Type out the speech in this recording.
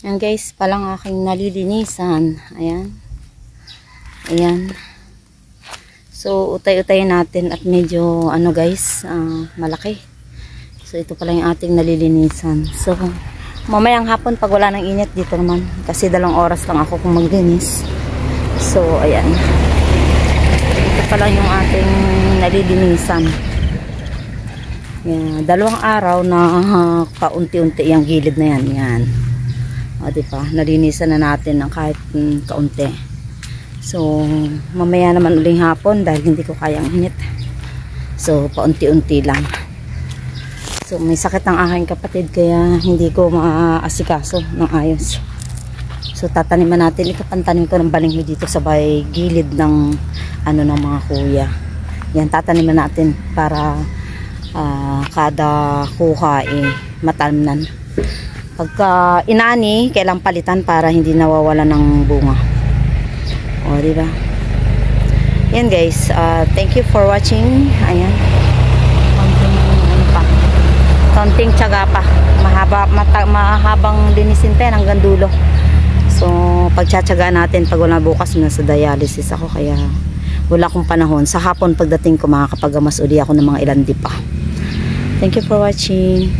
Yan guys, palang aking nalilinisan. Ayan. Ayan. So, utay-utayin natin at medyo, ano guys, malaki. So, ito pala yung ating nalilinisan. So, mamayang hapon pag wala ng init dito naman. Kasi 2 oras lang ako kung maglinis. So, ayan. Ito pala yung ating nalilinisan. Yan. 2 araw na kaunti-unti yung gilid na yan. Yan. O, diba? Nalinisan na natin ng kahit kaunti. So, mamaya naman uling hapon dahil hindi ko kayang init. So, paunti-unti lang. So, may sakit ang aking kapatid kaya hindi ko maasikaso ng ayos. So, tataniman natin. Ito pantanim ko ng balinghoy dito sa gilid ng ng mga kuya. Yan, tataniman natin para kada kuha matamnan. Pagka inani, kailang palitan para hindi nawawala ng bunga. O, diba? Yan guys, thank you for watching. Ayan. Kaunting tiyaga pa. Mahabang linisin tayo hanggang dulo. So, pagtsatsaga natin pag wala bukas, nasa dialysis ako kaya wala akong panahon. Sa hapon pagdating ko makakapagamas uli ako ng mga ilandi pa. Thank you for watching.